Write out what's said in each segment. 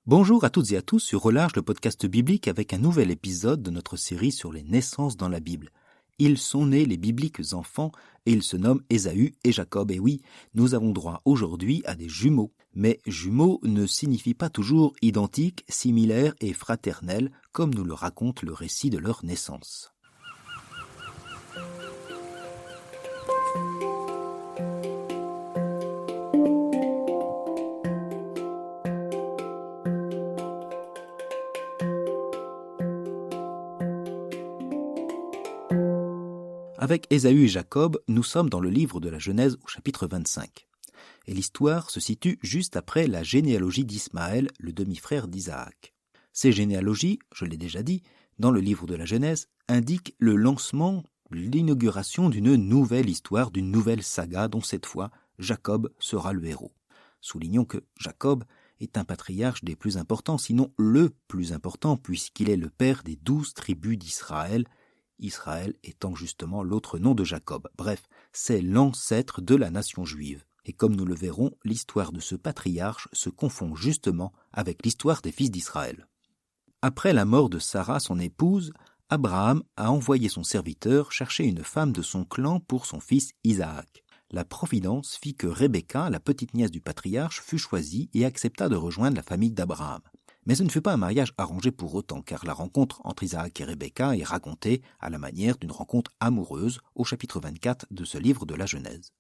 Bonjour à toutes et à tous sur Relâche, le podcast biblique avec un nouvel épisode de notre série sur les naissances dans la Bible. Ils sont nés les bibliques enfants et ils se nomment Ésaü et Jacob. Et oui, nous avons droit aujourd'hui à des jumeaux. Mais jumeaux ne signifient pas toujours identiques, similaires et fraternels comme nous le raconte le récit de leur naissance. Avec Ésaü et Jacob, nous sommes dans le livre de la Genèse au chapitre 25. Et l'histoire se situe juste après la généalogie d'Ismaël, le demi-frère d'Isaac. Ces généalogies, je l'ai déjà dit, dans le livre de la Genèse, indiquent le lancement, l'inauguration d'une nouvelle histoire, d'une nouvelle saga dont cette fois, Jacob sera le héros. Soulignons que Jacob est un patriarche des plus importants, sinon le plus important, puisqu'il est le père des 12 tribus d'Israël, Israël étant justement l'autre nom de Jacob. Bref, c'est l'ancêtre de la nation juive. Et comme nous le verrons, l'histoire de ce patriarche se confond justement avec l'histoire des fils d'Israël. Après la mort de Sarah, son épouse, Abraham a envoyé son serviteur chercher une femme de son clan pour son fils Isaac. La providence fit que Rebecca, la petite nièce du patriarche, fut choisie et accepta de rejoindre la famille d'Abraham. Mais ce ne fut pas un mariage arrangé pour autant, car la rencontre entre Isaac et Rebecca est racontée à la manière d'une rencontre amoureuse au chapitre 24 de ce livre de la Genèse.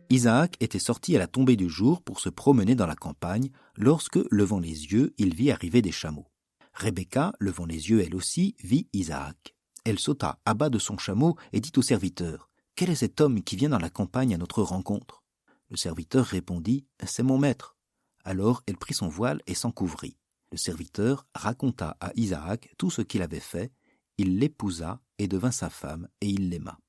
Isaac était sorti à la tombée du jour pour se promener dans la campagne, lorsque, levant les yeux, il vit arriver des chameaux. Rebecca, levant les yeux elle aussi, vit Isaac. Elle sauta à bas de son chameau et dit au serviteur : « Quel est cet homme qui vient dans la campagne à notre rencontre ?» Le serviteur répondit : « C'est mon maître. » Alors elle prit son voile et s'en couvrit. Le serviteur raconta à Isaac tout ce qu'il avait fait. Il l'épousa et devint sa femme, et il l'aima.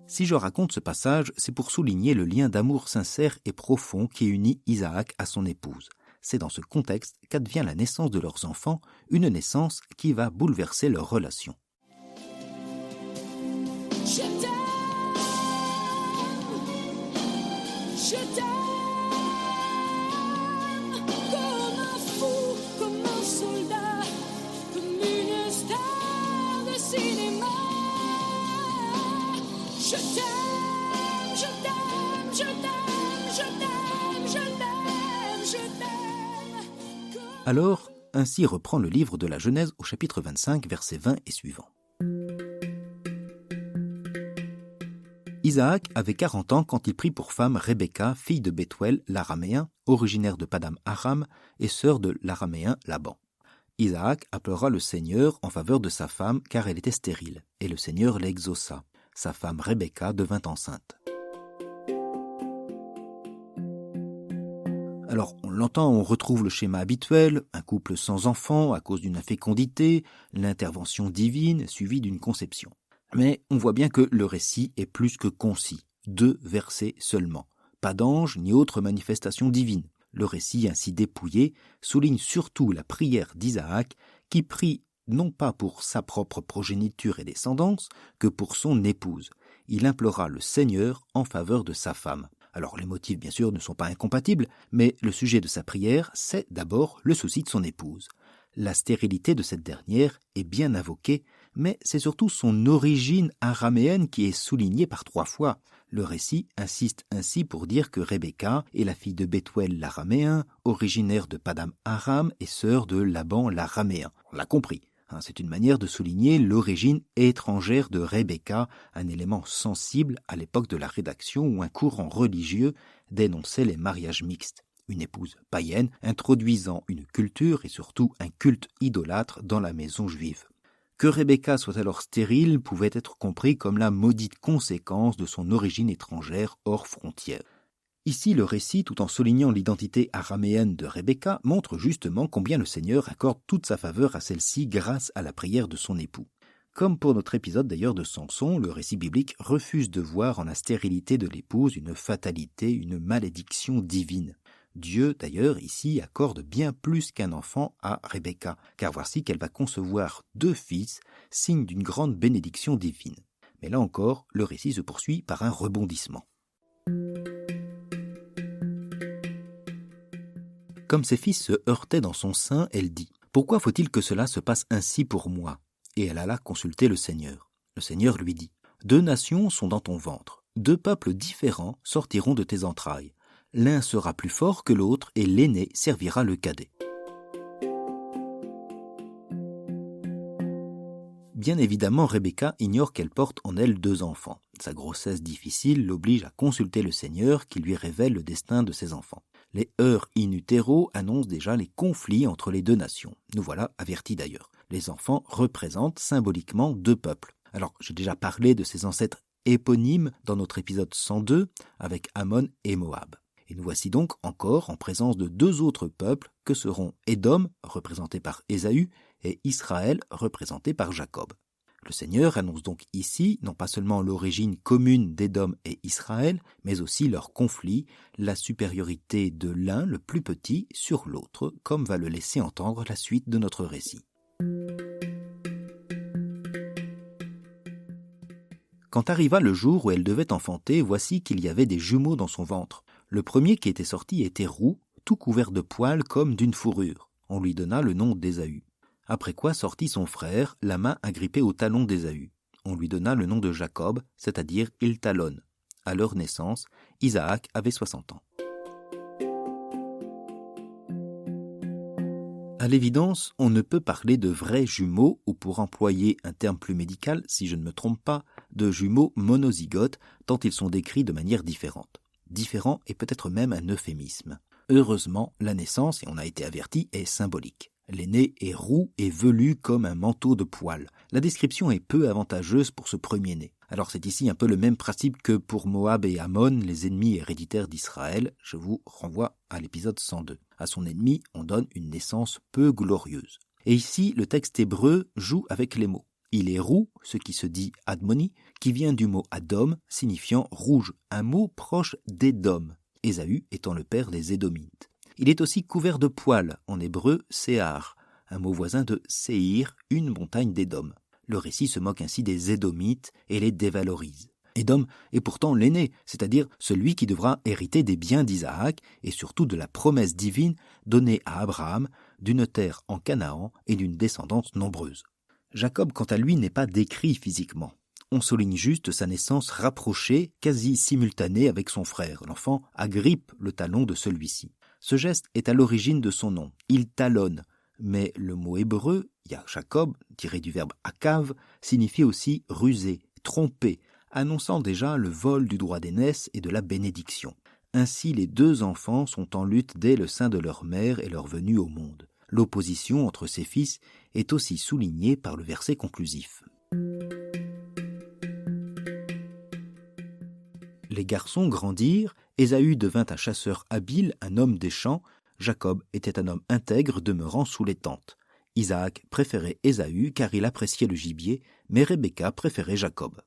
Si je raconte ce passage, c'est pour souligner le lien d'amour sincère et profond qui unit Isaac à son épouse. C'est dans ce contexte qu'advient la naissance de leurs enfants, une naissance qui va bouleverser leur relation. Je t'aime, comme un fou, comme un soldat, comme une star de cinéma. Je t'aime, je t'aime, je t'aime, je t'aime, je t'aime, je t'aime. Alors, ainsi reprend le livre de la Genèse au chapitre 25, versets 20 et suivants. Isaac avait 40 ans quand il prit pour femme Rebecca, fille de Bethuel, l'araméen, originaire de Padam Aram et sœur de l'araméen Laban. Isaac appela le Seigneur en faveur de sa femme car elle était stérile, et le Seigneur l'exauça. Sa femme Rebecca devint enceinte. Alors, on l'entend, on retrouve le schéma habituel, un couple sans enfant à cause d'une infécondité, l'intervention divine suivie d'une conception. Mais on voit bien que le récit est plus que concis, 2 versets seulement. Pas d'ange ni autre manifestation divine. Le récit ainsi dépouillé souligne surtout la prière d'Isaac qui prie non pas pour sa propre progéniture et descendance que pour son épouse. Il implora le Seigneur en faveur de sa femme. Alors les motifs bien sûr ne sont pas incompatibles, mais le sujet de sa prière, c'est d'abord le souci de son épouse. La stérilité de cette dernière est bien invoquée, mais c'est surtout son origine araméenne qui est soulignée par 3 fois. Le récit insiste ainsi pour dire que Rebecca est la fille de Bethuel l'araméen, originaire de Padam Aram et sœur de Laban l'araméen. On l'a compris, c'est une manière de souligner l'origine étrangère de Rebecca, un élément sensible à l'époque de la rédaction où un courant religieux dénonçait les mariages mixtes. Une épouse païenne introduisant une culture et surtout un culte idolâtre dans la maison juive. Que Rebecca soit alors stérile pouvait être compris comme la maudite conséquence de son origine étrangère hors frontières. Ici, le récit, tout en soulignant l'identité araméenne de Rebecca, montre justement combien le Seigneur accorde toute sa faveur à celle-ci grâce à la prière de son époux. Comme pour notre épisode d'ailleurs de Samson, le récit biblique refuse de voir en la stérilité de l'épouse une fatalité, une malédiction divine. Dieu, d'ailleurs, ici, accorde bien plus qu'un enfant à Rebecca, car voici qu'elle va concevoir 2 fils, signe d'une grande bénédiction divine. Mais là encore, le récit se poursuit par un rebondissement. Comme ses fils se heurtaient dans son sein, elle dit « Pourquoi faut-il que cela se passe ainsi pour moi ?» Et elle alla consulter le Seigneur. Le Seigneur lui dit « 2 nations sont dans ton ventre, 2 peuples différents sortiront de tes entrailles. L'un sera plus fort que l'autre et l'aîné servira le cadet. » Bien évidemment, Rebecca ignore qu'elle porte en elle 2 enfants. Sa grossesse difficile l'oblige à consulter le Seigneur qui lui révèle le destin de ses enfants. Les heurts in utero annoncent déjà les conflits entre les 2 nations. Nous voilà avertis d'ailleurs. Les enfants représentent symboliquement 2 peuples. Alors, j'ai déjà parlé de ces ancêtres éponymes dans notre épisode 102 avec Ammon et Moab. Et nous voici donc encore en présence de 2 autres peuples que seront Édom, représenté par Ésaü, et Israël, représenté par Jacob. Le Seigneur annonce donc ici non pas seulement l'origine commune d'Édom et Israël, mais aussi leur conflit, la supériorité de l'un, le plus petit, sur l'autre, comme va le laisser entendre la suite de notre récit. Quand arriva le jour où elle devait enfanter, voici qu'il y avait des jumeaux dans son ventre. Le premier qui était sorti était roux, tout couvert de poils comme d'une fourrure. On lui donna le nom d'Ésaü. Après quoi sortit son frère, la main agrippée au talon d'Ésaü. On lui donna le nom de Jacob, c'est-à-dire il talonne. À leur naissance, Isaac avait 60 ans. À l'évidence, on ne peut parler de vrais jumeaux, ou pour employer un terme plus médical, si je ne me trompe pas, de jumeaux monozygotes, tant ils sont décrits de manière différente. Différent est peut-être même un euphémisme. Heureusement, la naissance, et on a été averti, est symbolique. L'aîné est roux et velu comme un manteau de poils. La description est peu avantageuse pour ce premier-né. Alors c'est ici un peu le même principe que pour Moab et Ammon, les ennemis héréditaires d'Israël. Je vous renvoie à l'épisode 102. À son ennemi, on donne une naissance peu glorieuse. Et ici, le texte hébreu joue avec les mots. Il est roux, ce qui se dit admoni, qui vient du mot Adom, signifiant rouge, un mot proche d'Édom, Ésaü étant le père des Édomites. Il est aussi couvert de poils, en hébreu Séhar, un mot voisin de Séhir, une montagne d'Édom. Le récit se moque ainsi des Édomites et les dévalorise. Édom est pourtant l'aîné, c'est-à-dire celui qui devra hériter des biens d'Isaac et surtout de la promesse divine donnée à Abraham d'une terre en Canaan et d'une descendance nombreuse. Jacob, quant à lui, n'est pas décrit physiquement. On souligne juste sa naissance rapprochée, quasi simultanée avec son frère. L'enfant agrippe le talon de celui-ci. Ce geste est à l'origine de son nom. Il talonne. Mais le mot hébreu, Jacob, tiré du verbe akav, signifie aussi ruser, tromper, annonçant déjà le vol du droit d'aînesse et de la bénédiction. Ainsi, les 2 enfants sont en lutte dès le sein de leur mère et leur venue au monde. L'opposition entre ses fils est aussi soulignée par le verset conclusif. Les garçons grandirent, Ésaü devint un chasseur habile, un homme des champs, Jacob était un homme intègre demeurant sous les tentes. Isaac préférait Ésaü car il appréciait le gibier, mais Rebecca préférait Jacob.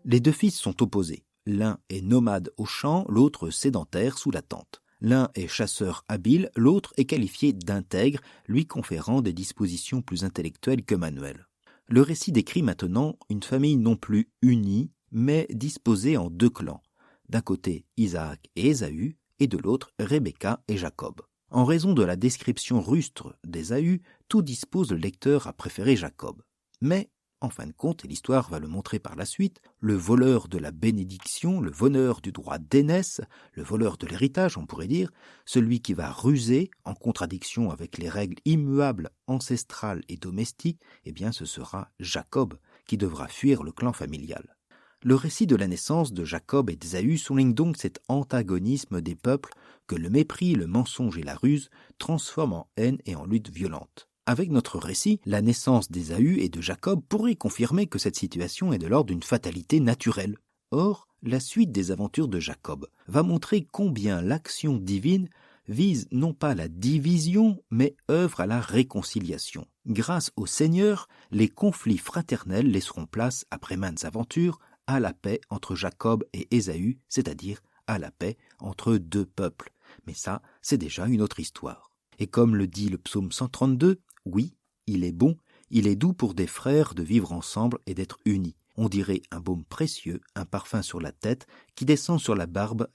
Les 2 fils sont opposés. L'un est nomade au champ, l'autre sédentaire sous la tente. L'un est chasseur habile, l'autre est qualifié d'intègre, lui conférant des dispositions plus intellectuelles que manuelles. Le récit décrit maintenant une famille non plus unie, mais disposée en 2 clans. D'un côté Isaac et Ésaü, et de l'autre Rebecca et Jacob. En raison de la description rustre d'Ésaü, tout dispose le lecteur à préférer Jacob. Mais, en fin de compte, et l'histoire va le montrer par la suite, le voleur de la bénédiction, le voleur du droit d'aînesse, le voleur de l'héritage, on pourrait dire, celui qui va ruser, en contradiction avec les règles immuables, ancestrales et domestiques, eh bien ce sera Jacob qui devra fuir le clan familial. Le récit de la naissance de Jacob et d'Ésaü souligne donc cet antagonisme des peuples que le mépris, le mensonge et la ruse transforment en haine et en lutte violente. Avec notre récit, la naissance d'Ésaü et de Jacob pourrait confirmer que cette situation est de l'ordre d'une fatalité naturelle. Or, la suite des aventures de Jacob va montrer combien l'action divine vise non pas la division, mais œuvre à la réconciliation. Grâce au Seigneur, les conflits fraternels laisseront place, après maintes aventures, à la paix entre Jacob et Ésaü, c'est-à-dire à la paix entre 2 peuples. Mais ça, c'est déjà une autre histoire. Et comme le dit le psaume 132, oui, il est bon, il est doux pour des frères de vivre ensemble et d'être unis. On dirait un baume précieux, un parfum sur la tête qui descend sur la barbe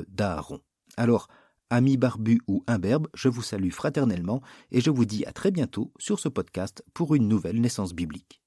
d'Aaron. Alors, amis barbus ou imberbes, je vous salue fraternellement et je vous dis à très bientôt sur ce podcast pour une nouvelle naissance biblique.